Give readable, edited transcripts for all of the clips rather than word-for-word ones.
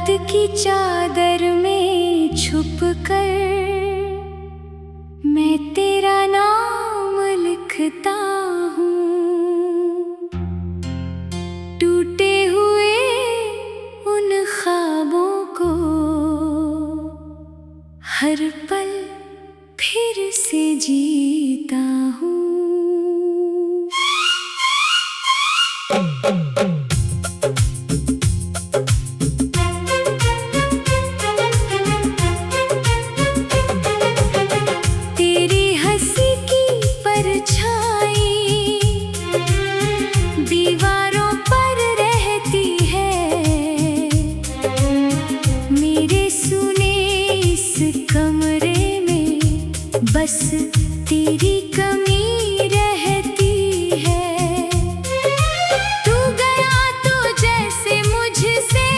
मोहब्बत की चादर में छुप कर मैं तेरा नाम लिखता हूँ। टूटे हुए उन ख्वाबों को हर पल फिर से जीता हूँ। तेरी हंसी की परछाई दीवारों पर रहती है, मेरे सुने इस कमरे में बस तेरी कमी रहती है। तू गया तो जैसे मुझसे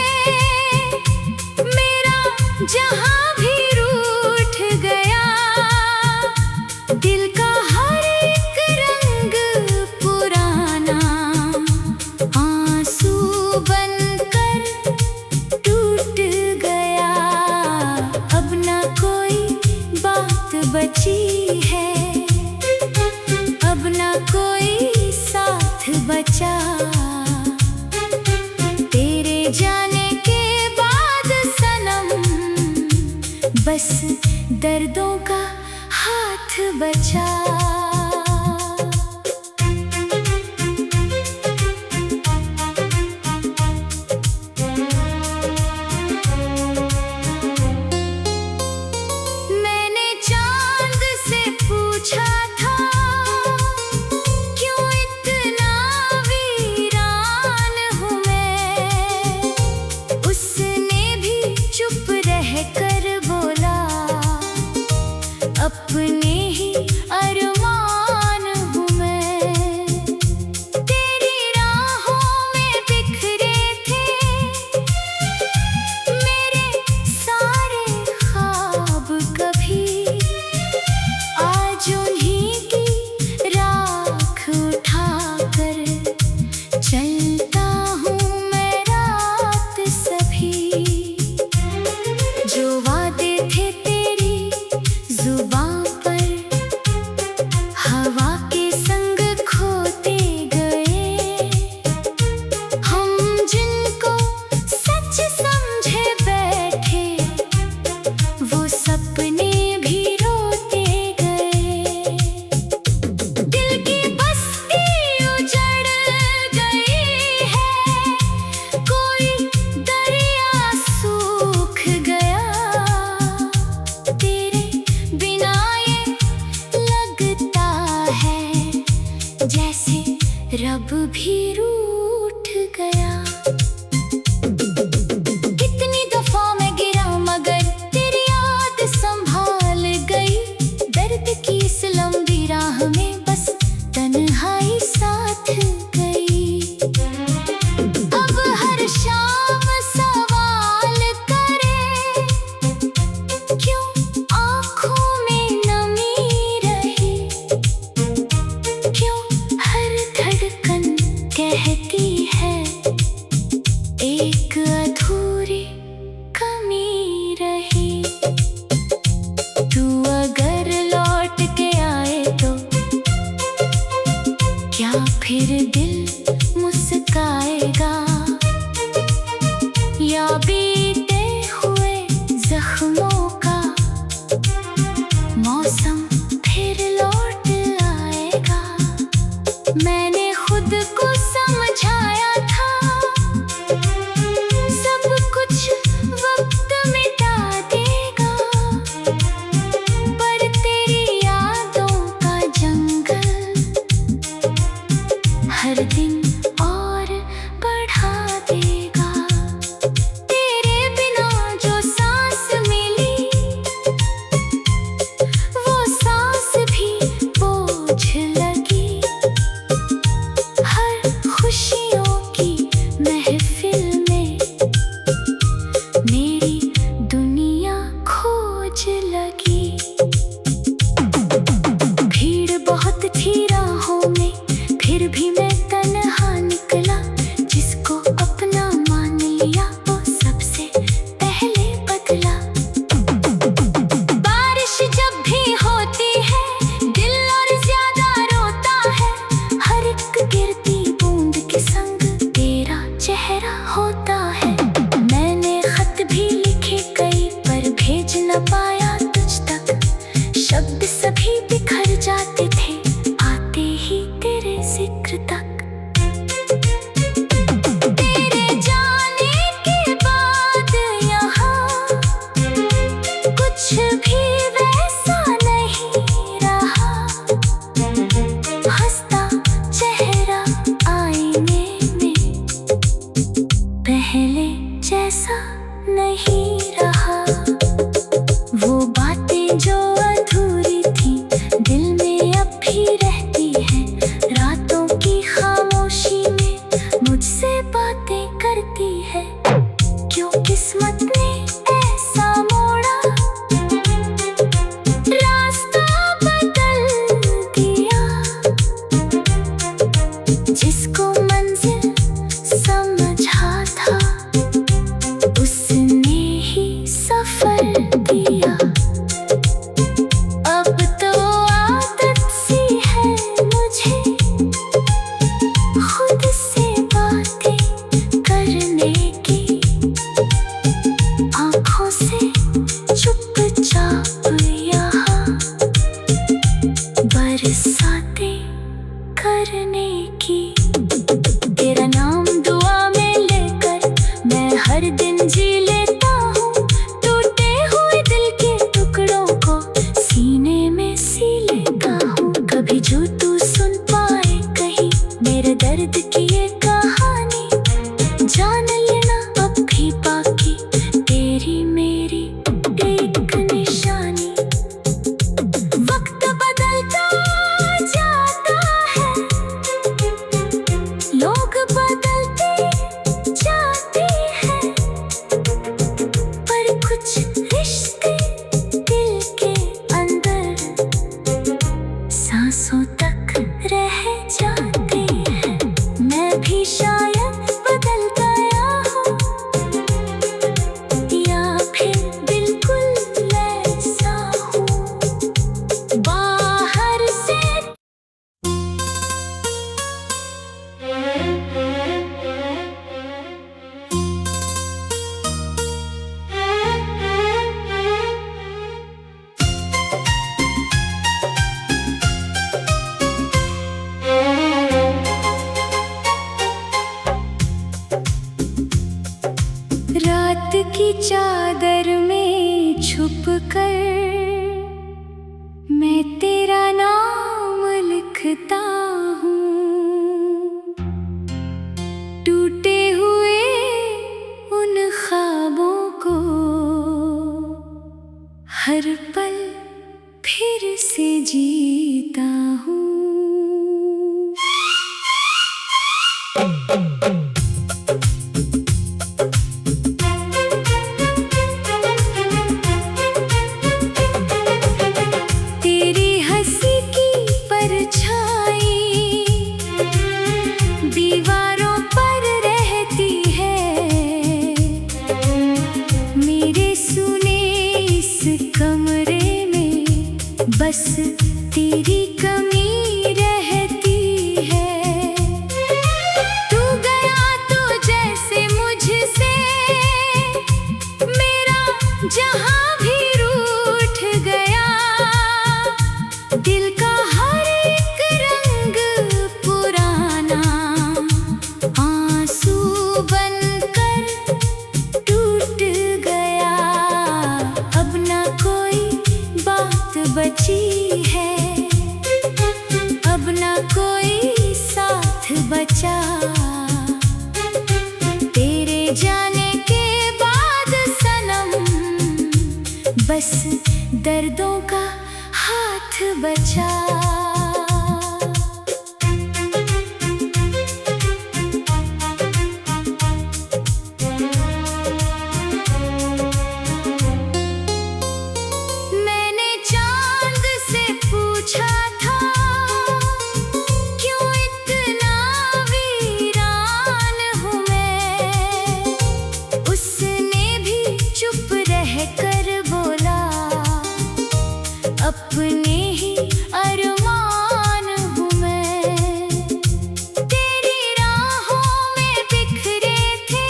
मेरा जहां भी रूठ गया। दिल का हर एक रंग पुराना आंसू बनकर टूट गया। अब ना कोई बात बची है, अब ना कोई साथ बचा। तेरे जाने के बाद सनम बस दर्दों का हाथ बचा। मैंने चांद से पूछा था क्यों इतना वीरान हूँ मैं। उसने भी चुप रहकर बोला अपने ही अरमान हूँ मैं। तेरी राहों में बिखरे थे मेरे सारे ख्वाब, कभी आज उन्हीं की राख उठाकर चलता हूँ मैं रात सभी। जो वादे थे तेरी जुबां पर हवा के संग खोते गए। हम जिनको सच समझे बैठे वो सपने भी रोते गए। दिल की बस्ती उजड़ गई है, कोई दरिया सूख गया। तेरे बिना ये लगता है जैसे रब भी रूठ गया। कितनी दफा मैं गिरा मगर तेरी याद संभाल गई। दर्द की इस लंबी राह में बस तन्हाई साथ गई। अब हर शाम सवाल करे क्यों आँखों में नमी रही, क्यों हर धड़कन कहती है एक अधूरी कमी रही। तू अगर लौट के आए तो क्या फिर दिल मुस्काएगा, या बीते हुए जख्मों का मौसम फिर लौट आएगा। मैंने खुद को समझाया था सब कुछ वक्त मिटा देगा, पर तेरी यादों का जंगल हर दिन और बढ़ा देगा। तेरे बिना जो सांस मिली वो सांस भी बोझ लगी। हर खुशियों की महफिल में मेरी दुनिया खोज लगी। भीड़ बहुत थी राहों में फिर भी मैं तन्हा करने की। तेरा नाम दुआ में लेकर मैं हर दिन जी लेता हूँ। टूटे हुए दिल के टुकड़ों को सीने में सी लेता हूँ। कभी जो तू सुन पाए कहीं मेरे दर्द की ये कहानी, जान लेना अब भी बाकी तेरी मेरी एक निशानी। वक्त बदलता जाता है, लोग बदलते जाते हैं, पर कुछ रिश्ते दिल के अंदर सांसों तक रह जाते हैं। मैं भी शायद बदल गया हूँ या फिर बिल्कुल ऐसा हूँ बाहर से। रात की चादर में छुप कर मैं तेरा नाम लिखता हूँ। टूटे हुए उन ख्वाबों को हर पल फिर से जीता हूँ। तेरी हंसी की परछाई दीवारों पर रहती है, मेरे सुने इस कमरे में बस तेरी कमी रहती है। तू गया तो जैसे मुझसे मेरा जहां भी रूठ गया। दिल का हर एक रंग पुराना आंसू बनकर टूट गया। अब ना कोई बात बची है, अब ना कोई साथ बचा। तेरे जाने के बाद सनम बस दर्दों का हाथ बचा। मैंने चांद से पूछा था क्यों इतना वीरान हूँ मैं। उसने भी चुप रहकर बोला अपने ही अरमान हूँ मैं। तेरी राहों में बिखरे थे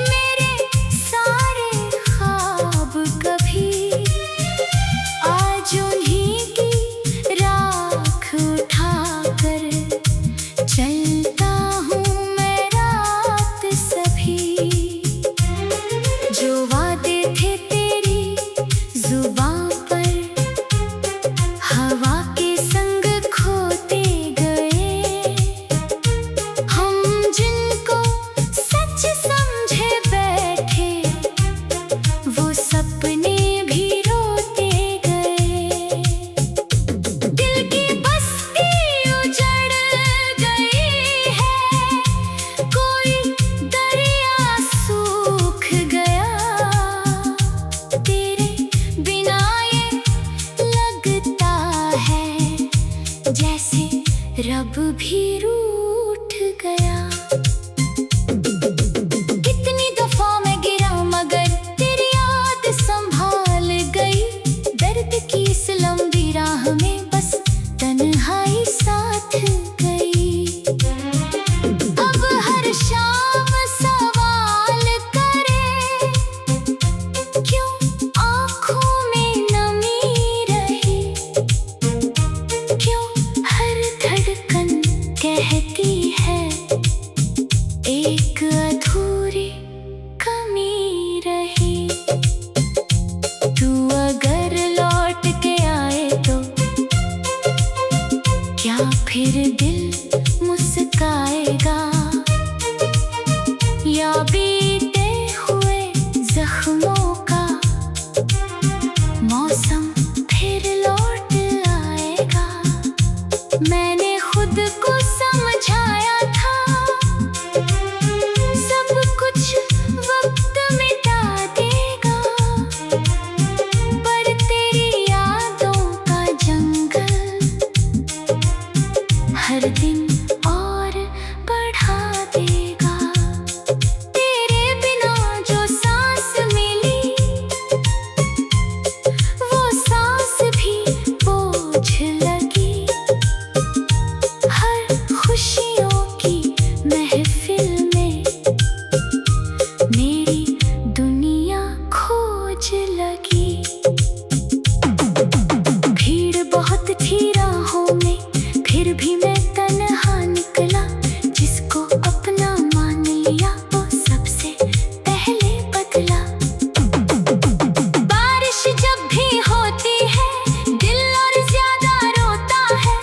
मेरे सारे ख्वाब, कभी आज उन्हीं की राख उठाकर चलता हूँ मैं रात सभी। जो वादे थे तेरी जुबां पर हवा के संग खोते गए। हम जिनको सच समझे बैठे वो सपने भी रोते गए। दिल की बस्ती उजड़ गई है, कोई दरिया सूख गया। तेरे बिना ये लगता है जैसे रब भी रूठ गया। कितनी दफा मैं गिरा मगर तेरी याद संभाल गई। दर्द की इस लंबी राह में बस तन्हाई साथ गई। अब हर शाम सवाल करे क्यों आँखों में नमी रही, क्यों हर क्या फिर दिल मुस्काएगा या बीते हुए जख्मों का मौसम फिर लौट आएगा। मैंने खुद को समझाया था सब कुछ वक्त मिटा देगा, पर तेरी यादों का जंगल हर दिन और बढ़ा देगा। तेरे बिना जो सांस मिली वो सांस भी बोझ लगी। हर खुशियों की महफिल में मेरी दुनिया खोज लगी। भीड़ बहुत थी राहों में, फिर भी मैं तन्हा निकला। जिसको अपना मान लिया वो सबसे पहले बदला। बारिश जब भी होती है दिल और ज्यादा रोता है।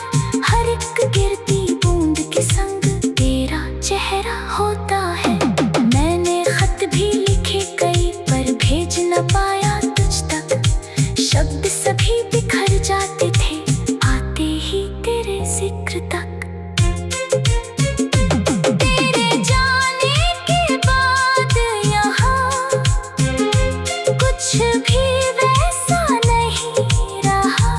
हर एक गिरती बूंद के संग तेरा चेहरा होता है। मैंने खत भी लिखे कई पर भेज न पाया तुझ तक। शब्द सभी बिखर जाते थे आते ही तेरे जिक्र तक। तेरे जाने के बाद यहाँ कुछ भी वैसा नहीं रहा।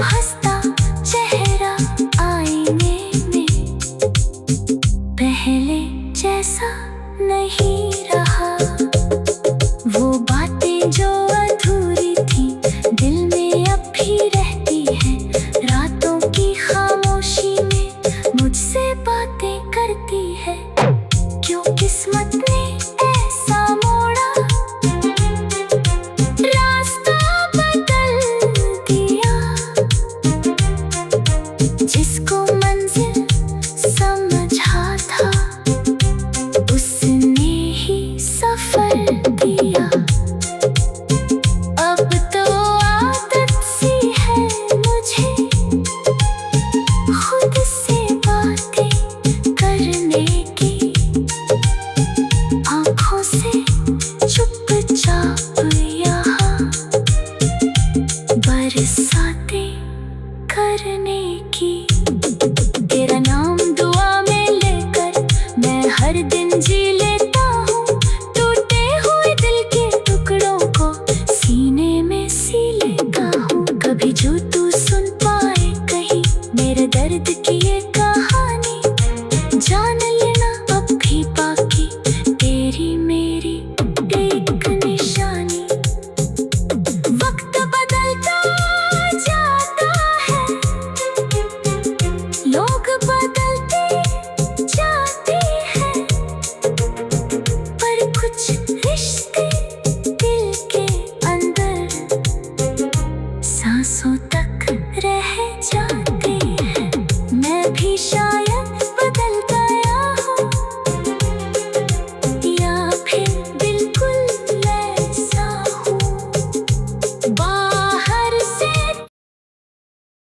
हंसता चेहरा आईने में पहले जैसा नहीं रहा। वो बातें जो अधूरी थी दिल में अब भी रहती हैं। रातों की खामोशी में मुझसे बातें करती है। क्यों किस्मत ने ऐसा मोड़ा, रास्ता बदल दिया। जिसको मंजिल समझा था उसने ही सफर दिया। अब तो आदत सी है मुझे खुद से बातें करने की। आँखों से चुपचाप यहाँ बरसातें करने की। तेरा नाम दुआ में लेकर मैं हर दिन जी लेता हूँ। टूटे हुए दिल के टुकड़ों को सीने में सी लेता हूँ। कभी जो तू सुन पाए कहीं मेरे दर्द की ये